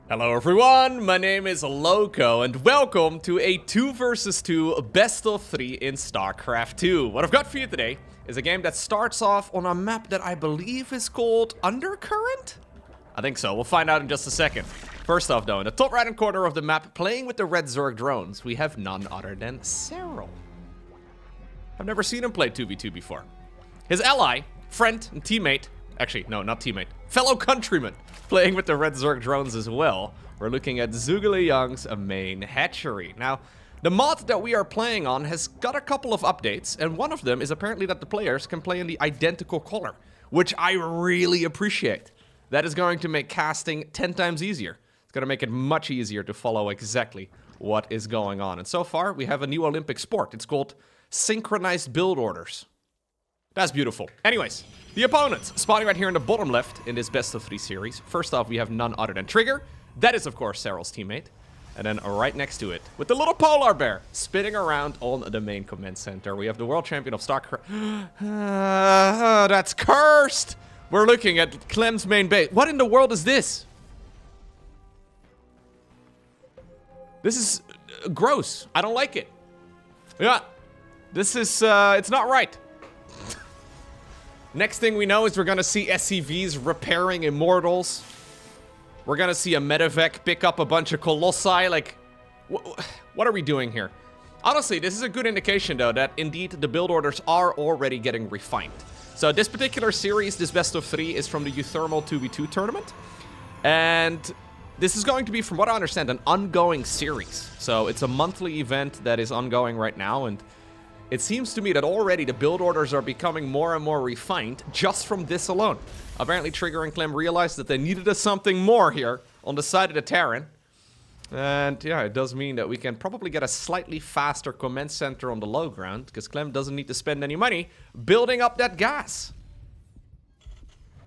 Hello everyone, my name is Lowko and welcome to a 2 vs 2 best of 3 in StarCraft 2. What I've got for you today is a game that starts off on a map that I believe is called Undercurrent? I think so, we'll find out in just a second. First off though, in the top right hand corner of the map, playing with the red Zerg drones, we have none other than Serral. I've never seen him play 2v2 before. His ally, friend, and teammate, actually, no, not teammate, fellow countryman, playing with the red Zerg drones as well. We're looking at Zhugeliang's main hatchery. Now, the mod that we are playing on has got a couple of updates, and one of them is apparently that the players can play in the identical color, which I really appreciate. That is going to make casting 10 times easier. It's going to make it much easier to follow exactly what is going on. And so far, we have a new Olympic sport. It's called synchronized build orders. That's beautiful. Anyways, the opponents, spawning right here in the bottom left in this best of 3 series. First off, we have none other than Trigger. That is, of course, Serral's teammate. And then right next to it, with the little polar bear spinning around on the main command center, we have the world champion of StarCraft. That's cursed! We're looking at Clem's main base. What in the world is this? This is gross. I don't like it. Yeah, this is, it's not right. Next thing we know is we're gonna see SCVs repairing Immortals. We're gonna see a Medivac pick up a bunch of Colossi. Like, what are we doing here? Honestly, this is a good indication, though, that indeed the build orders are already getting refined. So this particular series, this best of 3, is from the Euthermal 2v2 tournament. And this is going to be, from what I understand, an ongoing series. So it's a monthly event that is ongoing right now, and it seems to me that already the build orders are becoming more and more refined just from this alone. Apparently Trigger and Clem realized that they needed something more here on the side of the Terran. And yeah, it does mean that we can probably get a slightly faster command center on the low ground, because Clem doesn't need to spend any money building up that gas.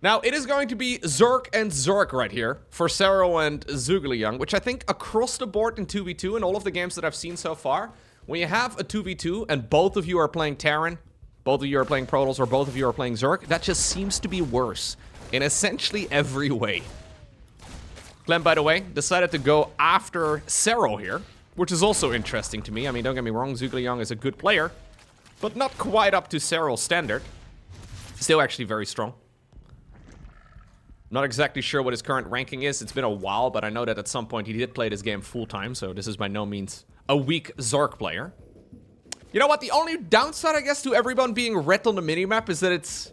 Now, it is going to be Zerg and Zerg right here for Serral and Zhugeliang, which I think across the board in 2v2 in all of the games that I've seen so far, when you have a 2v2 and both of you are playing Terran, both of you are playing Protoss, or both of you are playing Zerg, that just seems to be worse in essentially every way. Clem, by the way, decided to go after Serral here, which is also interesting to me. I mean, don't get me wrong, Zhugeliang is a good player, but not quite up to Serral's standard. Still actually very strong. Not exactly sure what his current ranking is. It's been a while, but I know that at some point he did play this game full-time, so this is by no means a weak Zerg player. You know what? The only downside, I guess, to everyone being red on the minimap is that it's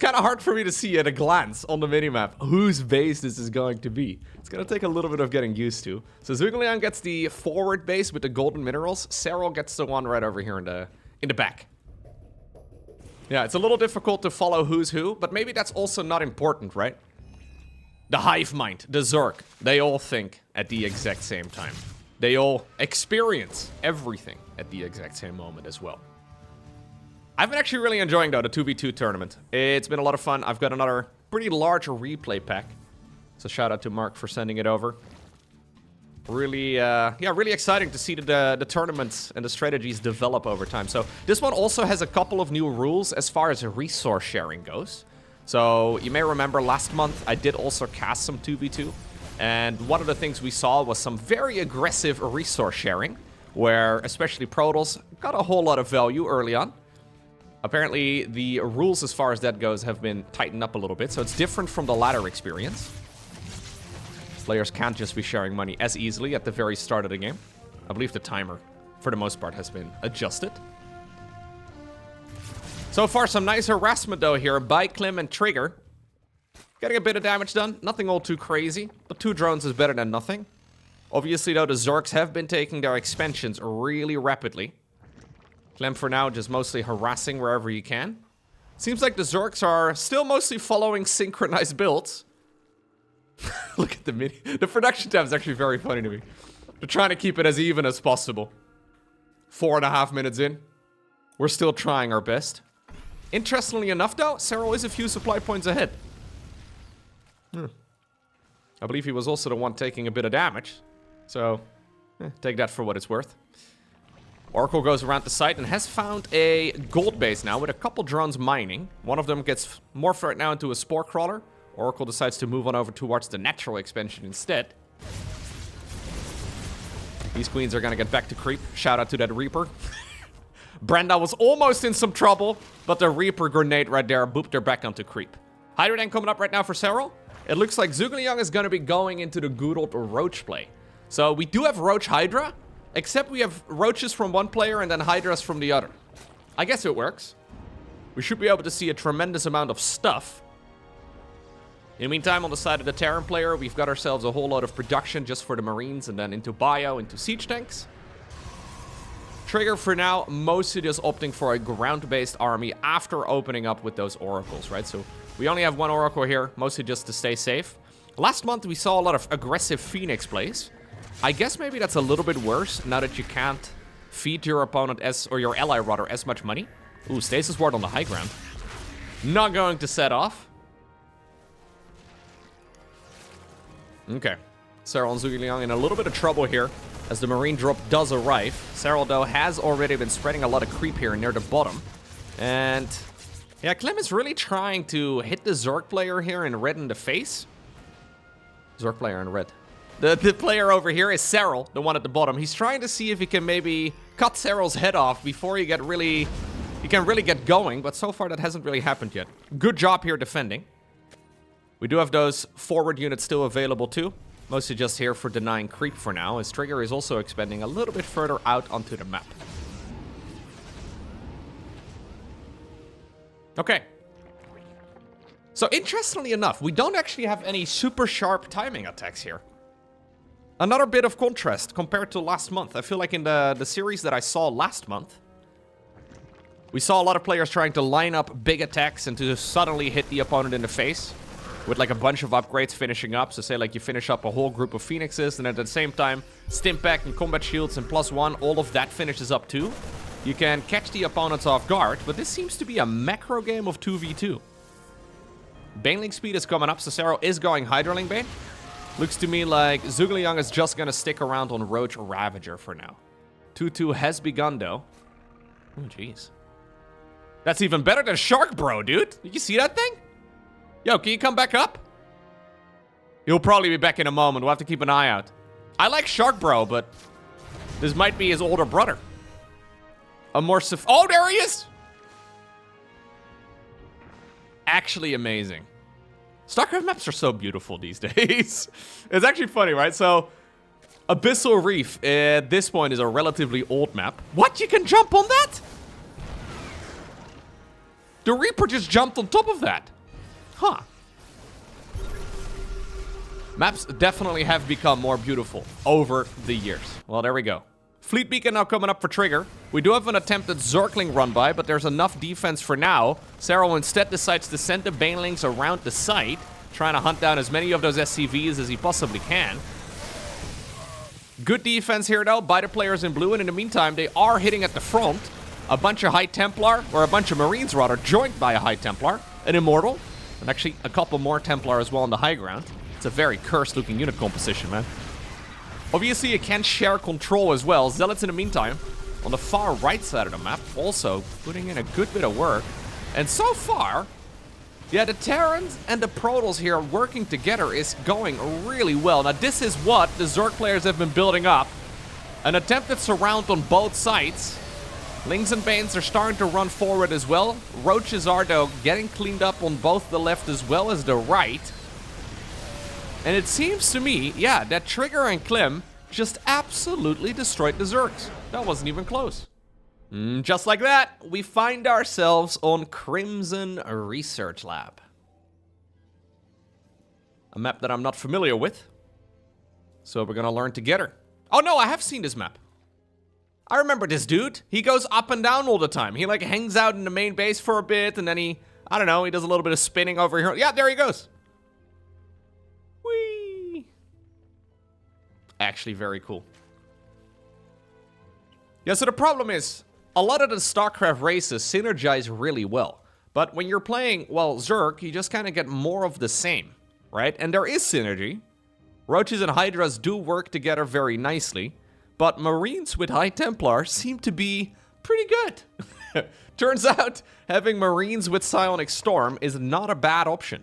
kind of hard for me to see at a glance on the minimap whose base this is going to be. It's going to take a little bit of getting used to. So Zhugeliang gets the forward base with the golden minerals. Serral gets the one right over here in the back. Yeah, it's a little difficult to follow who's who, but maybe that's also not important, right? The hive mind, the Zerg, they all think at the exact same time. They all experience everything at the exact same moment as well. I've been actually really enjoying, though, the 2v2 tournament. It's been a lot of fun. I've got another pretty large replay pack. So shout out to Mark for sending it over. Really, yeah, really exciting to see the tournaments and the strategies develop over time. So this one also has a couple of new rules as far as resource sharing goes. So you may remember last month I did also cast some 2v2. And one of the things we saw was some very aggressive resource sharing, where especially Protoss got a whole lot of value early on. Apparently, the rules as far as that goes have been tightened up a little bit, so it's different from the ladder experience. Players can't just be sharing money as easily at the very start of the game. I believe the timer, for the most part, has been adjusted. So far, some nice harassment, though, here by Clem and Trigger. Getting a bit of damage done, nothing all too crazy, but 2 drones is better than nothing. Obviously, though, the Zergs have been taking their expansions really rapidly. Clem, for now, just mostly harassing wherever he can. Seems like the Zergs are still mostly following synchronized builds. Look at the production tab is actually very funny to me. They're trying to keep it as even as possible. 4.5 minutes in. We're still trying our best. Interestingly enough, though, Serral is a few supply points ahead. I believe he was also the one taking a bit of damage. So, take that for what it's worth. Oracle goes around the site and has found a gold base now with a couple drones mining. One of them gets morphed right now into a spore crawler. Oracle decides to move on over towards the natural expansion instead. These queens are gonna get back to creep. Shout out to that Reaper. Brenda was almost in some trouble, but the Reaper grenade right there booped her back onto creep. Hydra then coming up right now for Serral. It looks like Zhugeliang is gonna be going into the good old Roach play. So we do have Roach Hydra, except we have Roaches from one player and then Hydras from the other. I guess it works. We should be able to see a tremendous amount of stuff. In the meantime, on the side of the Terran player, we've got ourselves a whole lot of production just for the Marines and then into bio, into siege tanks. Trigger, for now, mostly just opting for a ground-based army after opening up with those oracles, right? So we only have one oracle here, mostly just to stay safe. Last month, we saw a lot of aggressive Phoenix plays. I guess maybe that's a little bit worse now that you can't feed your opponent or your ally rather, as much money. Ooh, Stasis Ward on the high ground. Not going to set off. Okay. Serral and Zhugeliang in a little bit of trouble here as the Marine drop does arrive. Serral, though, has already been spreading a lot of creep here near the bottom. And yeah, Clem is really trying to hit the Zerg player here in red in the face. Zerg player in red. The player over here is Serral, the one at the bottom. He's trying to see if he can maybe cut Serral's head off before he can really get going, but so far that hasn't really happened yet. Good job here defending. We do have those forward units still available too. Mostly just here for denying creep for now, as Trigger is also expanding a little bit further out onto the map. Okay. So interestingly enough, we don't actually have any super sharp timing attacks here. Another bit of contrast compared to last month. I feel like in the series that I saw last month, we saw a lot of players trying to line up big attacks and to suddenly hit the opponent in the face with like a bunch of upgrades finishing up. So say like you finish up a whole group of Phoenixes and at the same time, Stimpak and Combat Shields and +1, all of that finishes up too. You can catch the opponents off guard, but this seems to be a macro game of 2v2. Baneling speed is coming up, so Serral is going Hydraling Bane. Looks to me like Zhugeliang is just gonna stick around on Roach Ravager for now. 2-2 has begun though. Oh jeez. That's even better than Shark Bro, dude. Did you see that thing? Yo, can you come back up? He'll probably be back in a moment. We'll have to keep an eye out. I like Shark Bro, but this might be his older brother. A more oh, there he is! Actually amazing. StarCraft maps are so beautiful these days. It's actually funny, right? So, Abyssal Reef at this point is a relatively old map. What? You can jump on that? The Reaper just jumped on top of that. Huh. Maps definitely have become more beautiful over the years. Well, there we go. Fleet Beacon now coming up for Trigger. We do have an attempted Zergling run by, but there's enough defense for now. Serral instead decides to send the Banelings around the site, trying to hunt down as many of those SCVs as he possibly can. Good defense here, though, by the players in blue, and in the meantime, they are hitting at the front. A bunch of High Templar, or a bunch of Marines, rather, joined by a High Templar, an Immortal, and actually a couple more Templar as well on the high ground. It's a very cursed-looking unit composition, man. Obviously, you can share control as well. Zealots, in the meantime, on the far right side of the map, also putting in a good bit of work. And so far, yeah, the Terrans and the Protals here working together is going really well. Now, this is what the Zerg players have been building up. An attempted surround on both sides. Lings and Banes are starting to run forward as well. Roaches are, though, getting cleaned up on both the left as well as the right. And it seems to me, yeah, that Trigger and Clem just absolutely destroyed the Zergs. That wasn't even close. Just like that, we find ourselves on Crimson Research Lab. A map that I'm not familiar with. So we're gonna learn together. Oh no, I have seen this map. I remember this dude. He goes up and down all the time. He like hangs out in the main base for a bit and then he, I don't know, he does a little bit of spinning over here. Yeah, there he goes. Whee! Actually very cool. Yeah, so the problem is, a lot of the StarCraft races synergize really well. But when you're playing, well, Zerg, you just kind of get more of the same, right? And there is synergy. Roaches and Hydras do work together very nicely. But Marines with High Templar seem to be pretty good. Turns out, having Marines with Psionic Storm is not a bad option.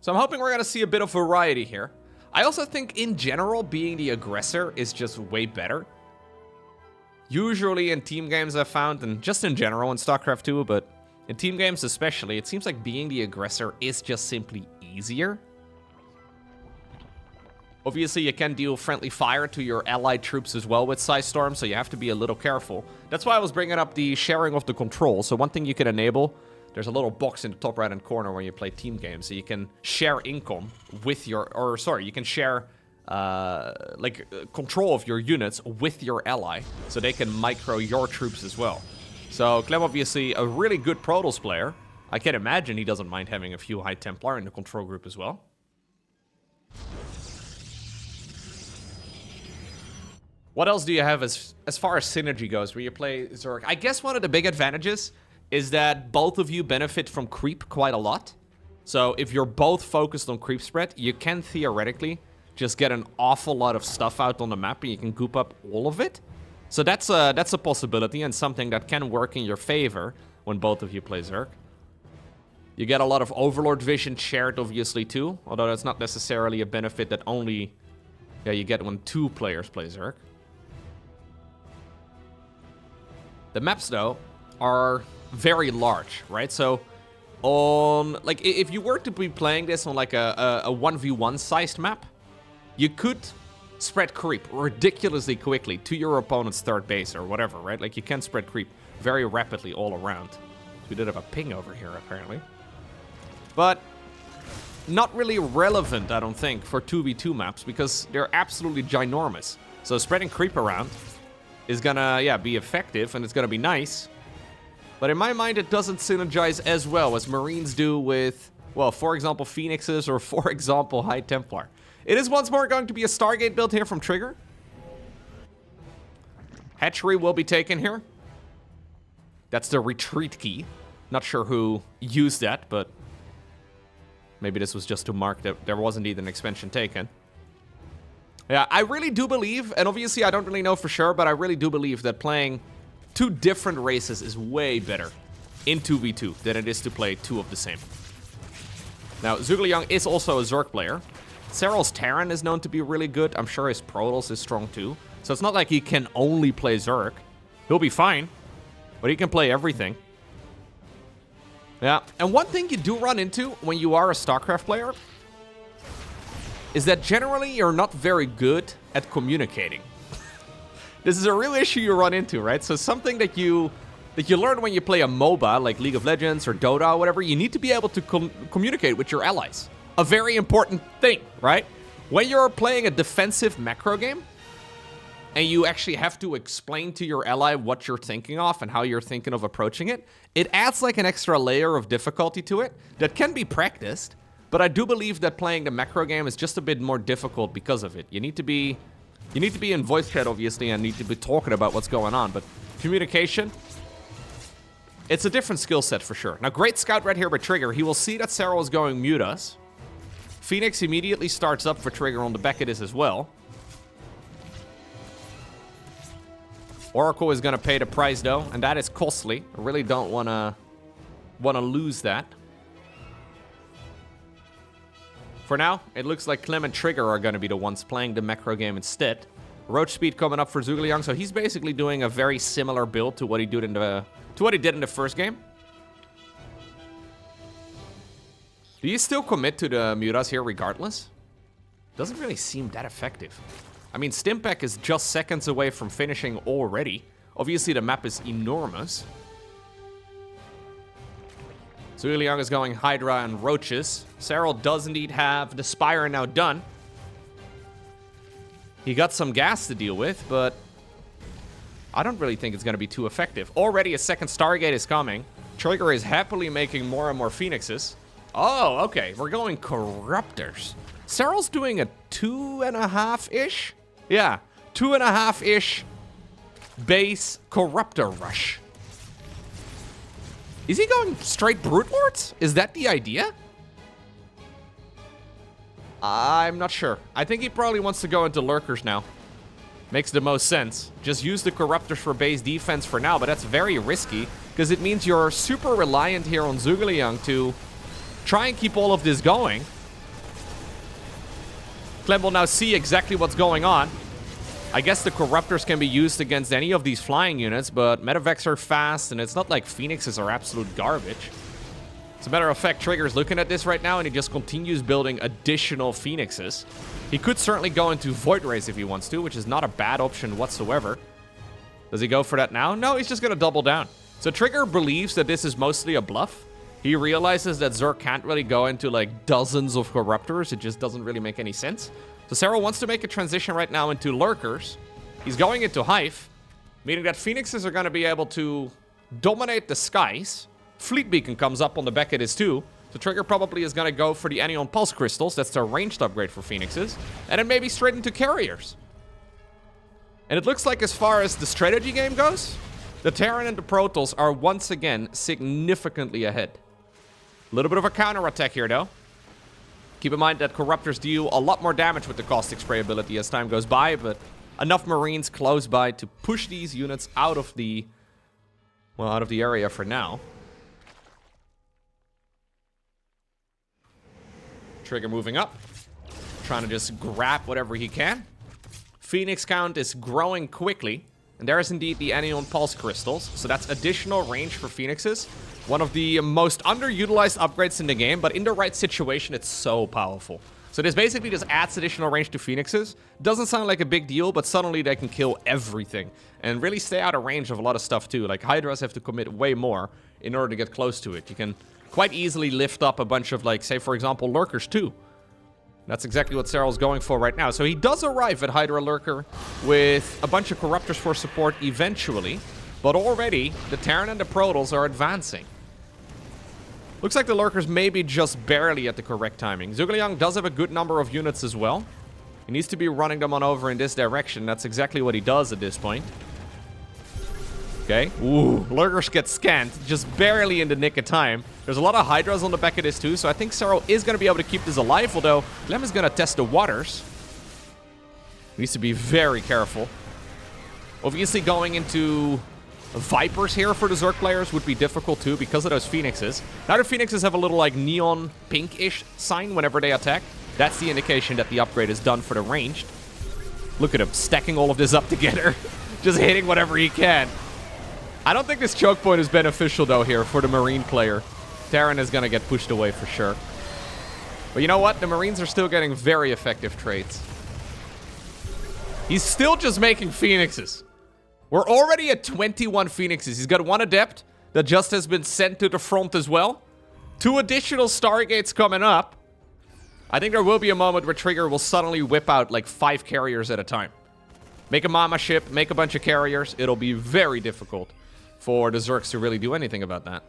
So I'm hoping we're going to see a bit of variety here. I also think, in general, being the aggressor is just way better. Usually in team games I've found, and just in general in StarCraft 2, but in team games especially, it seems like being the aggressor is just simply easier. Obviously, you can deal friendly fire to your allied troops as well with Scythe Storm, so you have to be a little careful. That's why I was bringing up the sharing of the control. So one thing you can enable, there's a little box in the top right-hand corner when you play team games, so you can share income with your, or sorry, you can share control of your units with your ally, so they can micro your troops as well. So Clem, obviously a really good Protoss player. I can imagine he doesn't mind having a few High Templar in the control group as well. What else do you have as far as synergy goes where you play Zerg? I guess one of the big advantages is that both of you benefit from creep quite a lot. So if you're both focused on creep spread, you can theoretically just get an awful lot of stuff out on the map and you can goop up all of it. So that's a possibility and something that can work in your favor when both of you play Zerg. You get a lot of Overlord vision shared, obviously, too. Although that's not necessarily a benefit that only you get when two players play Zerg. The maps, though, are very large, right? So, if you were to be playing this on like a 1v1 sized map, you could spread creep ridiculously quickly to your opponent's third base or whatever, right? Like, you can spread creep very rapidly all around. We did have a ping over here, apparently. But not really relevant, I don't think, for 2v2 maps because they're absolutely ginormous. So spreading creep around is gonna, be effective and it's gonna be nice. But in my mind, it doesn't synergize as well as Marines do with, well, for example, Phoenixes or, for example, High Templar. It is once more going to be a Stargate build here from Trigger. Hatchery will be taken here. That's the retreat key. Not sure who used that, but maybe this was just to mark that there was indeed an expansion taken. Yeah, I really do believe, and obviously I don't really know for sure, but I really do believe that playing two different races is way better in 2v2 than it is to play two of the same. Now, Zhugeliang is also a Zerg player. Serral's Terran is known to be really good. I'm sure his Protoss is strong too. So it's not like he can only play Zerg. He'll be fine, but he can play everything. Yeah, and one thing you do run into when you are a StarCraft player is that generally you're not very good at communicating. This is a real issue you run into, right? So something that you learn when you play a MOBA, like League of Legends or Dota or whatever, you need to be able to communicate with your allies. A very important thing, right? When you're playing a defensive macro game, and you actually have to explain to your ally what you're thinking of and how you're thinking of approaching it, it adds like an extra layer of difficulty to it that can be practiced, but I do believe that playing the macro game is just a bit more difficult because of it. You need to be in voice chat, obviously, and need to be talking about what's going on, but communication, it's a different skill set for sure. Now, great scout right here by Trigger. He will see that Serral is going mute us. Phoenix immediately starts up for Trigger on the back of this as well. Oracle is going to pay the price, though, and that is costly. I really don't want to lose that. For now, it looks like Clem and Trigger are going to be the ones playing the macro game instead. Roach speed coming up for Zhugeliang, so he's basically doing a very similar build to what he did in the first game. Do you still commit to the Mutas here regardless? Doesn't really seem that effective. I mean, Stimpack is just seconds away from finishing already. Obviously, the map is enormous. Zhugeliang is going Hydra and Roaches. Serral does indeed have the Spire now done. He got some gas to deal with, but I don't really think it's going to be too effective. Already a second Stargate is coming. Trigger is happily making more and more Phoenixes. Oh, okay. We're going Corruptors. Serral's doing a 2.5-ish? Yeah, 2.5-ish base Corruptor rush. Is he going straight Brute Lords? Is that the idea? I'm not sure. I think he probably wants to go into Lurkers now. Makes the most sense. Just use the Corruptors for base defense for now, but that's very risky because it means you're super reliant here on Zhugeliang to try and keep all of this going. Clem will now see exactly what's going on. I guess the Corruptors can be used against any of these flying units, but Medevacs are fast, and it's not like Phoenixes are absolute garbage. As a matter of fact, Trigger's looking at this right now, and he just continues building additional Phoenixes. He could certainly go into Void Rays if he wants to, which is not a bad option whatsoever. Does he go for that now? No, he's just going to double down. So Trigger believes that this is mostly a bluff. He realizes that Zerg can't really go into like dozens of Corruptors. It just doesn't really make any sense. So Serral wants to make a transition right now into Lurkers. He's going into Hive, meaning that Phoenixes are going to be able to dominate the skies. Fleet Beacon comes up on the back of this too. So Trigger probably is going to go for the Anion Pulse Crystals. That's their ranged upgrade for Phoenixes. And then maybe straight into Carriers. And it looks like as far as the strategy game goes, the Terran and the Protoss are once again significantly ahead. A little bit of a counter-attack here though. Keep in mind that Corruptors deal a lot more damage with the Caustic Spray ability as time goes by, but enough Marines close by to push these units out of the, well, out of the area for now. Trigger moving up, trying to just grab whatever he can. Phoenix count is growing quickly, and there is indeed the Anion Pulse Crystals, so that's additional range for Phoenixes. One of the most underutilized upgrades in the game, but in the right situation, it's so powerful. So this basically just adds additional range to Phoenixes. Doesn't sound like a big deal, but suddenly they can kill everything and really stay out of range of a lot of stuff too. Like Hydras have to commit way more in order to get close to it. You can quite easily lift up a bunch of, like, say for example, Lurkers too. That's exactly what Serral's going for right now. So he does arrive at Hydra Lurker with a bunch of Corruptors for support eventually, but already the Terran and the Protoss are advancing. Looks like the Lurkers may be just barely at the correct timing. Zhugeliang does have a good number of units as well. He needs to be running them on over in this direction. That's exactly what he does at this point. Okay. Ooh, Lurkers get scanned just barely in the nick of time. There's a lot of Hydras on the back of this too, so I think Serral is going to be able to keep this alive, although Clem is going to test the waters. He needs to be very careful. Obviously going into Vipers here for the Zerg players would be difficult too because of those Phoenixes. Now the Phoenixes have a little like neon pink-ish sign whenever they attack. That's the indication that the upgrade is done for the ranged. Look at him stacking all of this up together. Just hitting whatever he can. I don't think this choke point is beneficial though here for the Marine player. Terran is going to get pushed away for sure. But you know what? The Marines are still getting very effective trades. He's still just making Phoenixes. We're already at 21 Phoenixes. He's got one Adept that just has been sent to the front as well. 2 additional Stargates coming up. I think there will be a moment where Trigger will suddenly whip out like 5 carriers at a time. Make a Mama ship, make a bunch of carriers. It'll be very difficult for the Zergs to really do anything about that.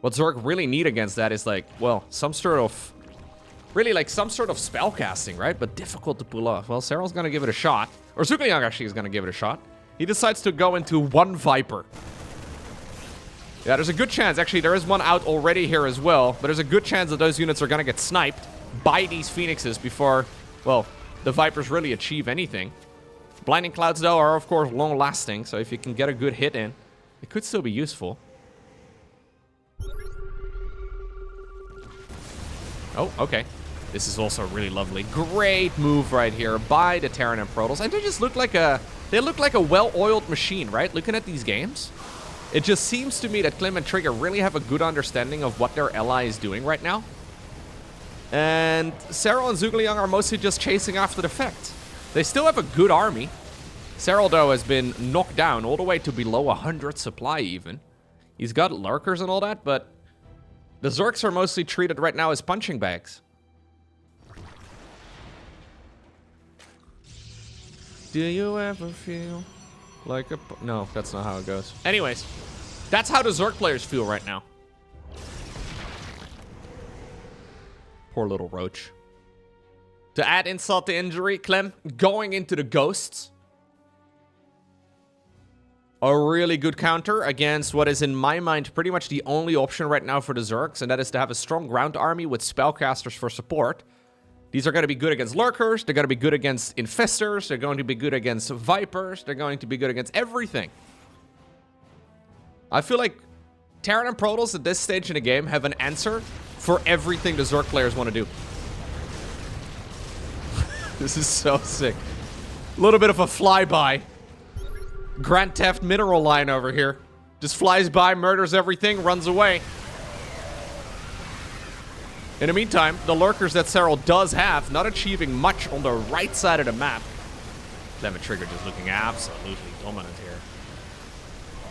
What Zerg really need against that is like, well, some sort of... really like some sort of spell casting, right? But difficult to pull off. Well, Serral's gonna give it a shot. Or Zhugeliang actually is gonna give it a shot. He decides to go into 1 Viper. Yeah, there's a good chance. Actually, there is one out already here as well. But there's a good chance that those units are gonna get sniped by these Phoenixes before, well, the Vipers really achieve anything. Blinding Clouds, though, are, of course, long-lasting. So if you can get a good hit in, it could still be useful. Oh, okay. This is also really lovely. Great move right here by the Terran and Protoss. And they just look like a... they look like a well-oiled machine, right? Looking at these games. It just seems to me that Clem and Trigger really have a good understanding of what their ally is doing right now. And Serral and Zhugeliang are mostly just chasing after the fact. They still have a good army. Serral, though, has been knocked down all the way to below 100 supply even. He's got Lurkers and all that, but the Zergs are mostly treated right now as punching bags. Do you ever feel like a... no, that's not how it goes. Anyways, that's how the Zerg players feel right now. Poor little Roach. To add insult to injury, Clem going into the Ghosts. A really good counter against what is, in my mind, pretty much the only option right now for the Zergs, and that is to have a strong ground army with spellcasters for support. These are going to be good against Lurkers, they're going to be good against Infestors, they're going to be good against Vipers, they're going to be good against everything. I feel like Terran and Protoss at this stage in the game have an answer for everything the Zerg players want to do. This is so sick. A little bit of a flyby. Grand Theft mineral line over here. Just flies by, murders everything, runs away. In the meantime, the lurkers that Serral does have, not achieving much on the right side of the map. Clem and Trigger just looking absolutely dominant here.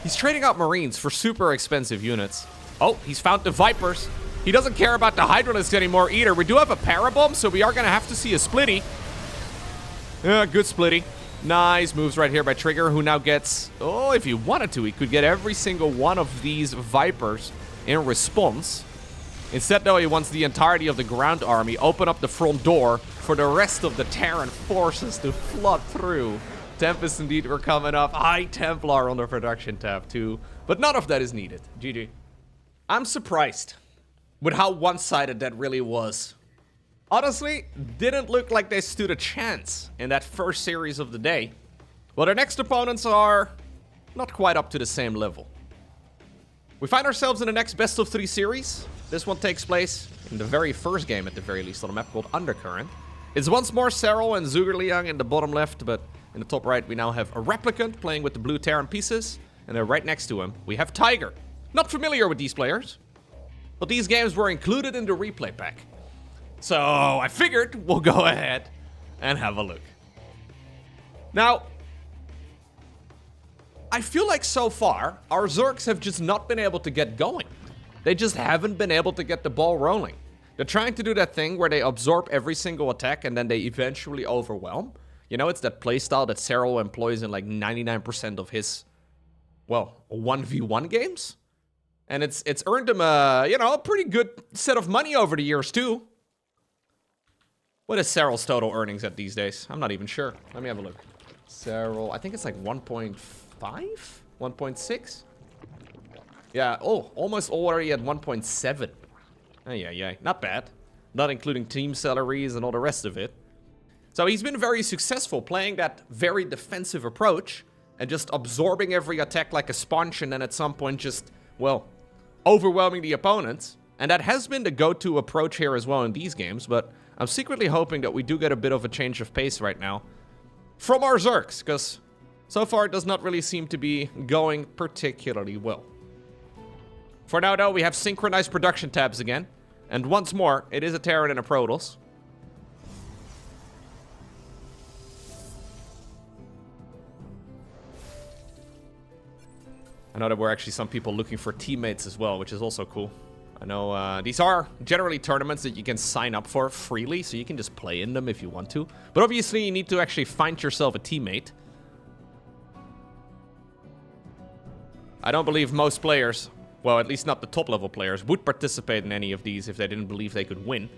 He's trading out Marines for super expensive units. Oh, he's found the Vipers. He doesn't care about the Hydralisks anymore either. We do have a Parabomb, so we are going to have to see a Splitty. Yeah, good Splitty. Nice moves right here by Trigger, who now gets... Oh, if he wanted to, he could get every single one of these Vipers in response. Instead, though, he wants the entirety of the ground army, open up the front door for the rest of the Terran forces to flood through. Tempest, indeed, we're coming up. High Templar on the production tab, too. But none of that is needed. GG. I'm surprised with how one-sided that really was. Honestly, didn't look like they stood a chance in that first series of the day. Well, their next opponents are not quite up to the same level. We find ourselves in the next best of 3 series. This one takes place in the very first game, at the very least, on a map called Undercurrent. It's once more Serral and Zhugeliang in the bottom left, but in the top right we now have a Replicant playing with the blue Terran pieces, and then right next to him we have Tiger. Not familiar with these players, but these games were included in the replay pack. So I figured we'll go ahead and have a look. Now, I feel like so far, our Zergs have just not been able to get going. They just haven't been able to get the ball rolling. They're trying to do that thing where they absorb every single attack and then they eventually overwhelm. You know, it's that playstyle that Serral employs in like 99% of his, well, 1v1 games. And it's earned him a, you know, a pretty good set of money over the years too. What is Serral's total earnings at these days? I'm not even sure. Let me have a look. Serral, I think it's like 1.5? 1.6? Yeah, oh, almost already at 1.7. Yeah, not bad. Not including team salaries and all the rest of it. So he's been very successful playing that very defensive approach and just absorbing every attack like a sponge and then at some point just, well, overwhelming the opponents. And that has been the go-to approach here as well in these games, but I'm secretly hoping that we do get a bit of a change of pace right now from our Zergs, because so far it does not really seem to be going particularly well. For now, though, we have synchronized production tabs again. And once more, it is a Terran and a Protoss. I know there were actually some people looking for teammates as well, which is also cool. I know these are generally tournaments that you can sign up for freely, so you can just play in them if you want to. But obviously, you need to actually find yourself a teammate. I don't believe most players, well, at least not the top level players, would participate in any of these if they didn't believe they could win.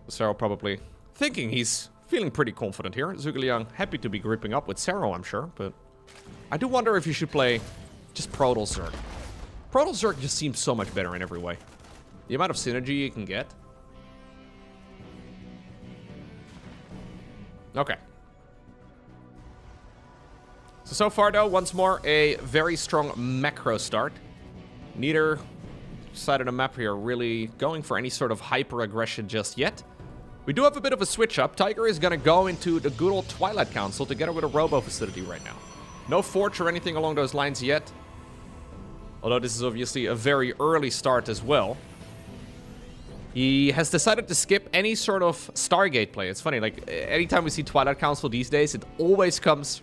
Serral probably thinking he's feeling pretty confident here. Zhugeliang happy to be gripping up with Serral, I'm sure, but I do wonder if you should play just Protoss Zerg. Protoss Zerg just seems so much better in every way. The amount of synergy you can get. Okay. So far, though, once more, a very strong macro start. Neither side of the map here really going for any sort of hyper-aggression just yet. We do have a bit of a switch-up. Tiger is going to go into the good old Twilight Council together with a Robo facility right now. No Forge or anything along those lines yet. Although this is obviously a very early start as well. He has decided to skip any sort of Stargate play. It's funny, like, anytime we see Twilight Council these days, it always comes,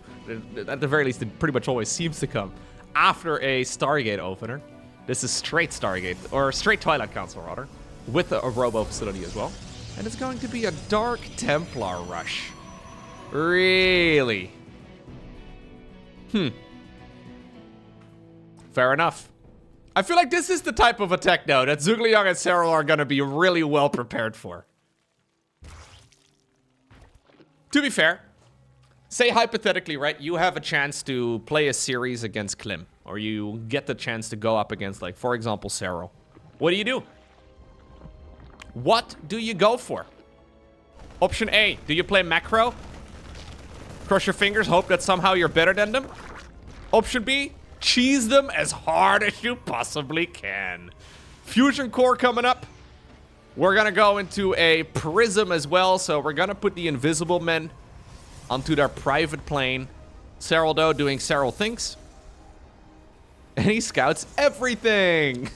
at the very least, it pretty much always seems to come after a Stargate opener. This is straight Stargate, or straight Twilight Council, rather, with a Robo facility as well. And it's going to be a Dark Templar rush. Really? Fair enough. I feel like this is the type of attack, though, that Zhugeliang and Serral are going to be really well prepared for. To be fair, say hypothetically, right, you have a chance to play a series against Clem, or you get the chance to go up against, like, for example, Serral. What do? What do you go for? Option A, do you play macro? Cross your fingers, hope that somehow you're better than them? Option B, cheese them as hard as you possibly can. Fusion Core coming up. We're gonna go into a prism as well, so we're gonna put the invisible men onto their private plane. Serral, though, doing Serral things. And he scouts everything!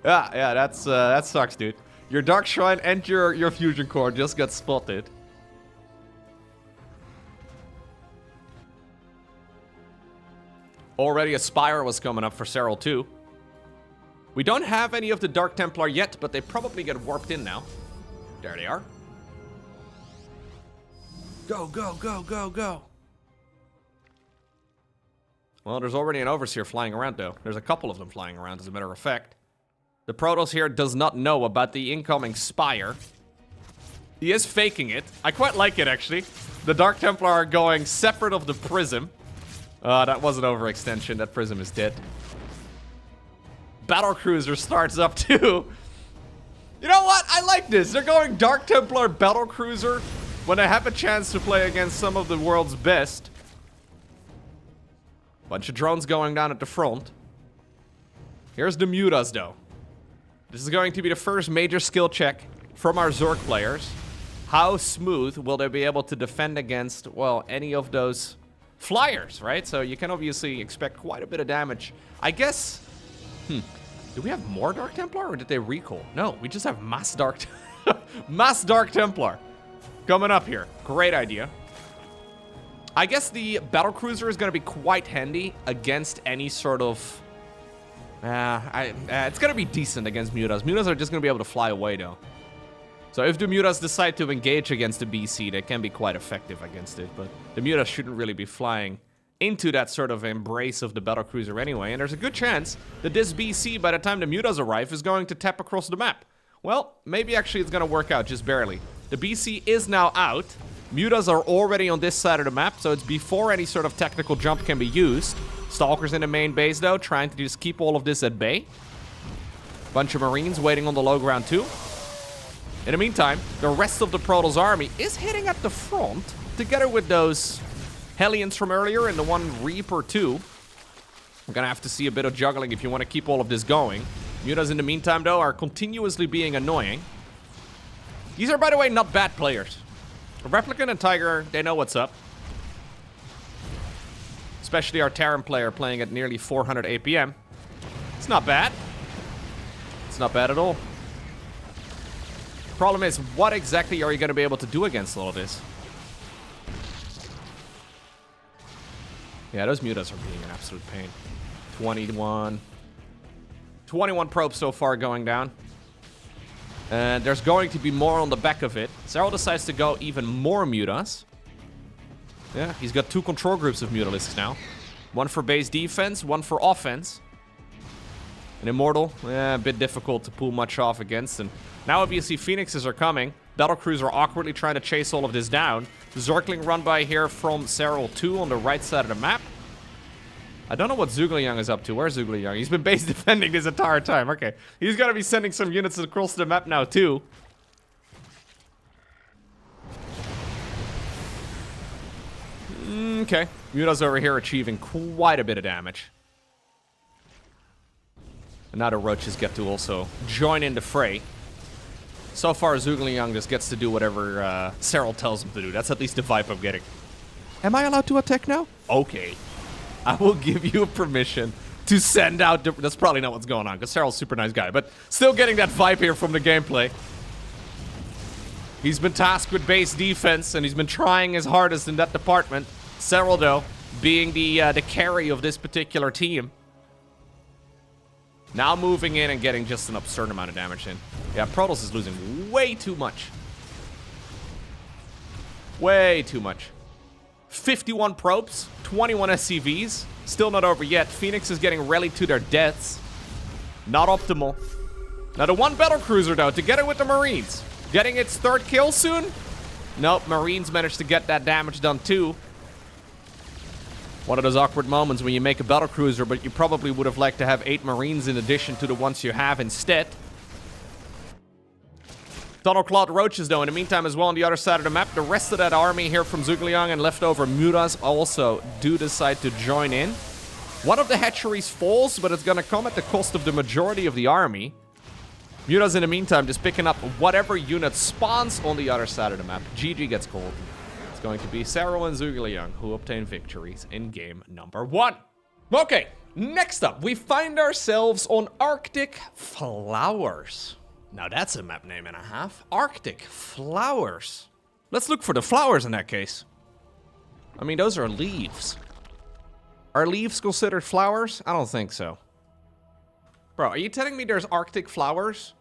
Yeah, that sucks, dude. Your Dark Shrine and your Fusion Core just got spotted. Already a Spire was coming up for Serral, too. We don't have any of the Dark Templar yet, but they probably get warped in now. There they are. Go, go, go, go, go. Well, there's already an Overseer flying around, though. There's a couple of them flying around, as a matter of fact. The Protoss here does not know about the incoming Spire. He is faking it. I quite like it, actually. The Dark Templar are going separate of the Prism. That was an overextension. That Prism is dead. Battlecruiser starts up, too. You know what? I like this. They're going Dark Templar Battlecruiser when they have a chance to play against some of the world's best. Bunch of drones going down at the front. Here's the Mutas, though. This is going to be the first major skill check from our Zork players. How smooth will they be able to defend against, well, any of those flyers, right? So you can obviously expect quite a bit of damage. I guess... Do we have more Dark Templar, or did they recall? No, we just have mass Dark Templar coming up here. Great idea. I guess the Battlecruiser is going to be quite handy against any sort of... it's going to be decent against Mutas. Mutas are just going to be able to fly away, though. So if the Mutas decide to engage against the BC, they can be quite effective against it. But the Mutas shouldn't really be flying into that sort of embrace of the Battlecruiser anyway. And there's a good chance that this BC, by the time the Mutas arrive, is going to tap across the map. Well, maybe actually it's going to work out just barely. The BC is now out. Mutas are already on this side of the map, so it's before any sort of tactical jump can be used. Stalkers in the main base, though, trying to just keep all of this at bay. Bunch of Marines waiting on the low ground, too. In the meantime, the rest of the Protoss army is hitting at the front, together with those Hellions from earlier and the one Reaper, too. We're gonna have to see a bit of juggling if you want to keep all of this going. Mutas, in the meantime, though, are continuously being annoying. These are, by the way, not bad players. Replicant and Tiger, they know what's up. Especially our Terran player playing at nearly 400 APM. It's not bad. It's not bad at all. Problem is, what exactly are you going to be able to do against all of this? Yeah, those Mutas are being an absolute pain. 21 probes so far going down. And there's going to be more on the back of it. Serral decides to go even more Mutas. Yeah, he's got 2 control groups of Mutalisks now. One for base defense, one for offense. An Immortal, a bit difficult to pull much off against. And now obviously Phoenixes are coming. Battlecruiser awkwardly trying to chase all of this down. Zorkling run by here from Serral 2 on the right side of the map. I don't know what Zhugeliang is up to. Where's Zhugeliang? He's been base defending this entire time. Okay. He's got to be sending some units across the map now, too. Okay. Mutas over here achieving quite a bit of damage. And now the Roaches get to also join in the fray. So far, Zhugeliang just gets to do whatever Serral tells him to do. That's at least the vibe I'm getting. Am I allowed to attack now? Okay. I will give you permission to send out... That's probably not what's going on, because Serral's a super nice guy. But still getting that vibe here from the gameplay. He's been tasked with base defense, and he's been trying his hardest in that department. Serral, though, being the carry of this particular team. Now moving in and getting just an absurd amount of damage in. Yeah, Protoss is losing way too much. Way too much. 51 probes, 21 SCVs. Still not over yet. Phoenix is getting rallied to their deaths. Not optimal. Now the one Battlecruiser, though, together with the Marines. Getting its 3rd kill soon? Nope, Marines managed to get that damage done, too. One of those awkward moments when you make a Battlecruiser, but you probably would have liked to have 8 Marines in addition to the ones you have instead. Tunnel-clawed Roaches, though, in the meantime as well on the other side of the map. The rest of that army here from Zhugeliang and leftover Mutas also do decide to join in. One of the hatcheries falls, but it's going to come at the cost of the majority of the army. Mutas in the meantime just picking up whatever unit spawns on the other side of the map. GG gets cold. It's going to be Serral and Zhugeliang who obtain victories in game number 1. Okay, next up, we find ourselves on Arctic Flowers. Now that's a map name and a half. Arctic Flowers. Let's look for the flowers in that case. I mean, those are leaves. Are leaves considered flowers? I don't think so. Bro, are you telling me there's Arctic flowers?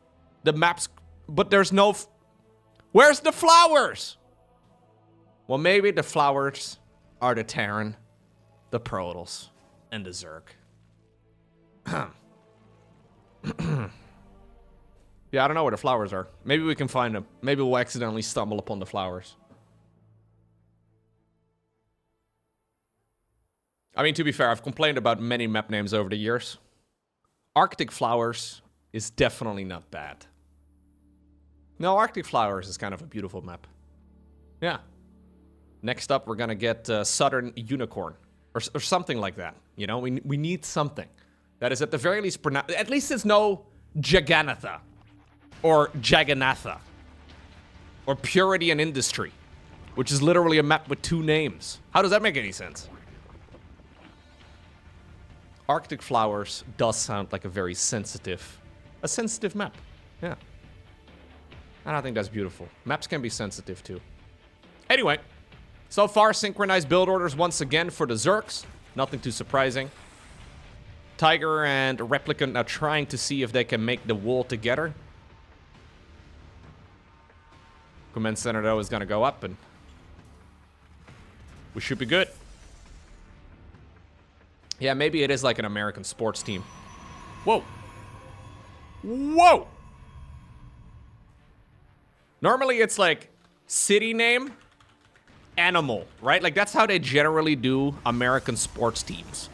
The maps, but there's no... Where's the flowers? Well, maybe the flowers are the Terran, the Protoss, and the Zerg. Yeah, I don't know where the flowers are. Maybe we can find them. Maybe we'll accidentally stumble upon the flowers. I mean, to be fair, I've complained about many map names over the years. Arctic Flowers is definitely not bad. No, Arctic Flowers is kind of a beautiful map. Yeah. Next up, we're gonna get Southern Unicorn. Or something like that. You know, we need something that is at the very least pronounced. At least it's no Jaganatha. Or Jagannatha. Or Purity and Industry. Which is literally a map with 2 names. How does that make any sense? Arctic Flowers does sound like a very sensitive map. Yeah. And I think that's beautiful. Maps can be sensitive too. Anyway, so far synchronized build orders once again for the Zergs. Nothing too surprising. Tiger and Replicant are trying to see if they can make the wall together. Command Center though is gonna go up and we should be good. Yeah, maybe it is like an American sports team. Whoa. Whoa! Normally it's like city name, animal, right? Like that's how they generally do American sports teams.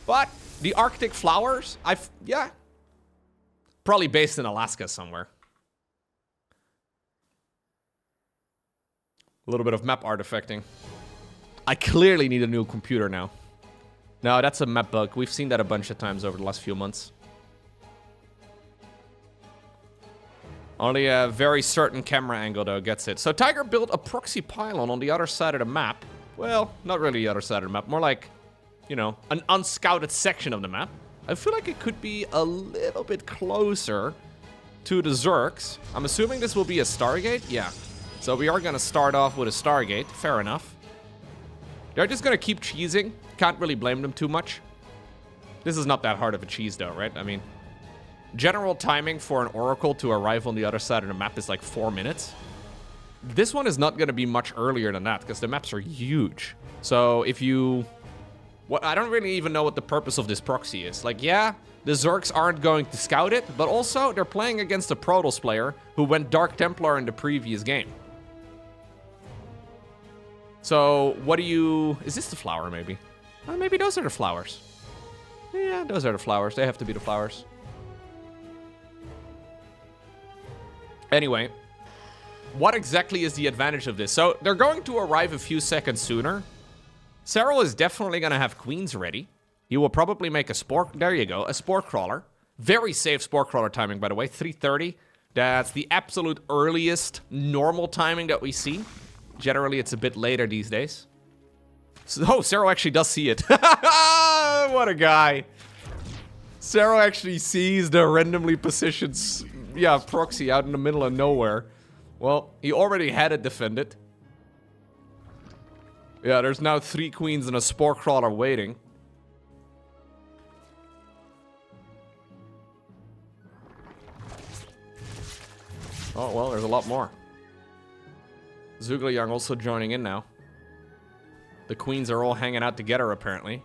But the Arctic Flowers, yeah. Probably based in Alaska somewhere. A little bit of map artifacting. I clearly need a new computer now. No, that's a map bug. We've seen that a bunch of times over the last few months. Only a very certain camera angle, though, gets it. So Tiger built a proxy pylon on the other side of the map. Well, not really the other side of the map. More like, you know, an unscouted section of the map. I feel like it could be a little bit closer to the Zergs. I'm assuming this will be a Stargate. Yeah. So we are going to start off with a Stargate. Fair enough. They're just going to keep cheesing. Can't really blame them too much. This is not that hard of a cheese though, right? I mean, general timing for an Oracle to arrive on the other side of the map is like 4 minutes. This one is not going to be much earlier than that because the maps are huge. So if you... I don't really even know what the purpose of this proxy is. Like, yeah, the Zergs aren't going to scout it, but also they're playing against a Protoss player who went Dark Templar in the previous game. So what do you... Is this the flower maybe? Maybe those are the flowers. Yeah, those are the flowers. They have to be the flowers. Anyway, what exactly is the advantage of this? So they're going to arrive a few seconds sooner. Serral is definitely going to have queens ready. He will probably make a spore... There you go, a spore crawler. Very safe spore crawler timing, by the way. 3:30. That's the absolute earliest normal timing that we see. Generally, it's a bit later these days. So, oh, Serral actually does see it. What a guy. Serral actually sees the randomly positioned, proxy out in the middle of nowhere. Well, he already had it defended. Yeah, there's now 3 queens and a spore crawler waiting. Oh, well, there's a lot more. Zhugeliang also joining in now. The queens are all hanging out together, apparently.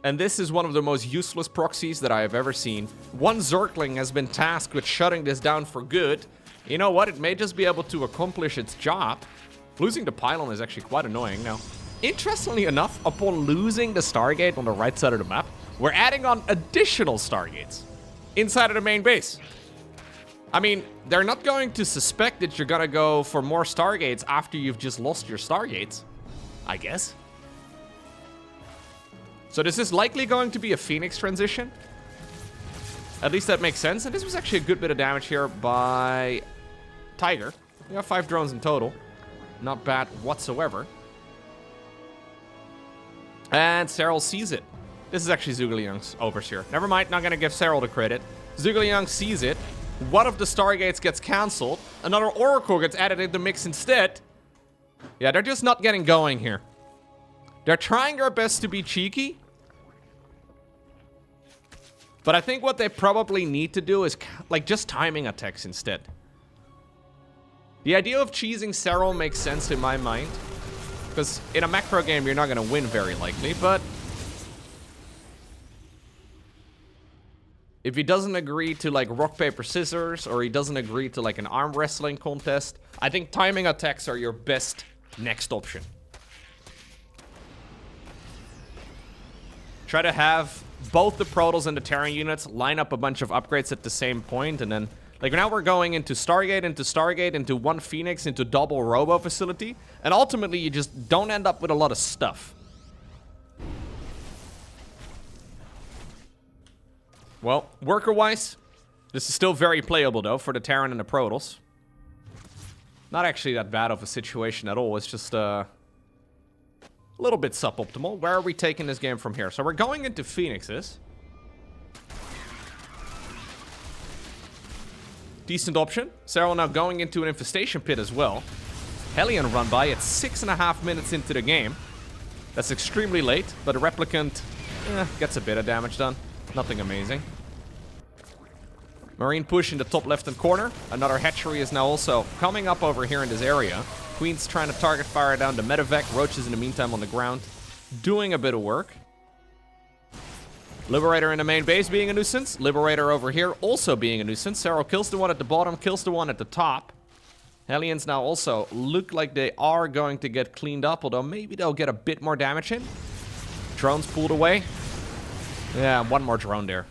And this is one of the most useless proxies that I have ever seen. One Zergling has been tasked with shutting this down for good. You know what? It may just be able to accomplish its job. Losing the pylon is actually quite annoying now. Interestingly enough, upon losing the Stargate on the right side of the map, we're adding on additional Stargates inside of the main base. I mean, they're not going to suspect that you're gonna go for more Stargates after you've just lost your Stargates, I guess. So this is likely going to be a Phoenix transition. At least that makes sense. And this was actually a good bit of damage here by Tiger. We got 5 drones in total. Not bad whatsoever. And Serral sees it. This is actually Zhugeliang's overseer. Never mind, not going to give Serral the credit. Zhugeliang sees it. One of the Stargates gets cancelled. Another Oracle gets added in the mix instead. Yeah, they're just not getting going here. They're trying their best to be cheeky. But I think what they probably need to do is like just timing attacks instead. The idea of cheesing Serral makes sense in my mind. Because in a macro game, you're not going to win very likely, but if he doesn't agree to like rock, paper, scissors, or he doesn't agree to like an arm wrestling contest, I think timing attacks are your best next option. Try to have both the Protoss and the Terran units line up a bunch of upgrades at the same point, and then like now we're going into Stargate, into one Phoenix, into double Robo facility, and ultimately you just don't end up with a lot of stuff. Well, worker-wise, this is still very playable though for the Terran and the Protoss. Not actually that bad of a situation at all, it's just a little bit suboptimal. Where are we taking this game from here? So we're going into Phoenixes. Decent option. Serral now going into an infestation pit as well. Hellion run by at 6.5 minutes into the game. That's extremely late, but a Replicant gets a bit of damage done. Nothing amazing. Marine push in the top left-hand corner. Another hatchery is now also coming up over here in this area. Queen's trying to target fire down the Medevac. Roach is in the meantime on the ground, doing a bit of work. Liberator in the main base being a nuisance. Liberator over here also being a nuisance. Serral kills the one at the bottom, kills the one at the top. Hellions now also look like they are going to get cleaned up, although maybe they'll get a bit more damage in. Drones pulled away. Yeah, one more drone there.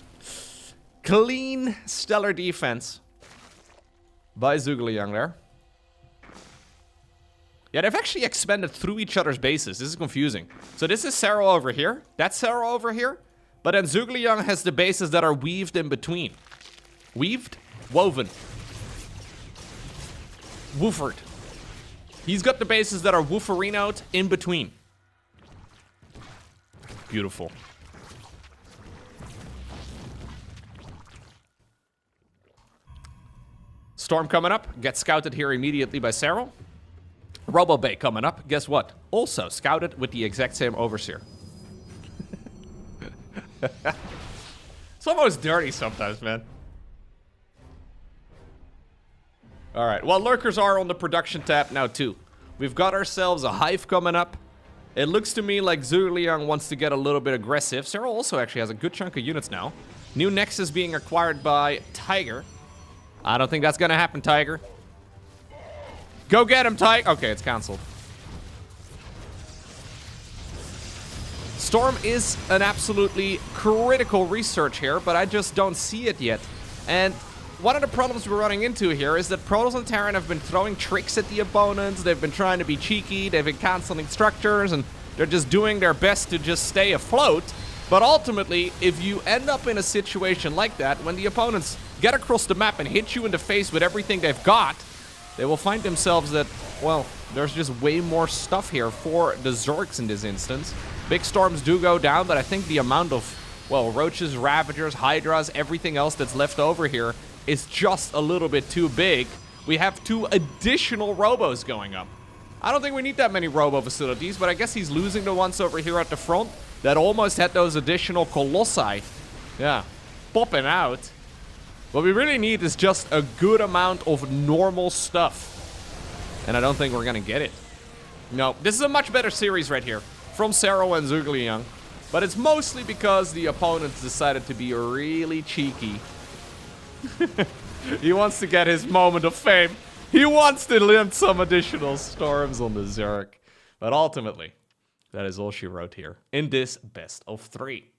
Clean, stellar defense by Zhugeliang there. Yeah, they've actually expanded through each other's bases. This is confusing. So this is Serral over here. That's Serral over here. But then Zhugeliang has the bases that are weaved in between. Weaved? Woven. Woofered. He's got the bases that are wooferinoed in between. Beautiful. Storm coming up. Gets scouted here immediately by Serral. Robo Bay coming up. Guess what? Also scouted with the exact same overseer. It's almost dirty sometimes, man. Alright, well, lurkers are on the production tab now, too. We've got ourselves a hive coming up. It looks to me like Zhugeliang wants to get a little bit aggressive. Serral also actually has a good chunk of units now. New Nexus being acquired by Tiger. I don't think that's gonna happen, Tiger. Go get him, Tiger. Okay, it's cancelled. Storm is an absolutely critical research here, but I just don't see it yet. And one of the problems we're running into here is that Protoss and Terran have been throwing tricks at the opponents. They've been trying to be cheeky. They've been canceling structures, and they're just doing their best to just stay afloat. But ultimately, if you end up in a situation like that, when the opponents get across the map and hit you in the face with everything they've got, they will find themselves that, well, there's just way more stuff here for the Zorks in this instance. Big storms do go down, but I think the amount of, well, Roaches, Ravagers, Hydras, everything else that's left over here is just a little bit too big. We have 2 additional Robos going up. I don't think we need that many Robo facilities, but I guess he's losing the ones over here at the front that almost had those additional Colossi. Yeah, popping out. What we really need is just a good amount of normal stuff. And I don't think we're gonna get it. No, this is a much better series right here from Serral and Zhugeliang. But it's mostly because the opponents decided to be really cheeky. He wants to get his moment of fame. He wants to limit some additional storms on the Zerg. But ultimately, that is all she wrote here in this best of 3.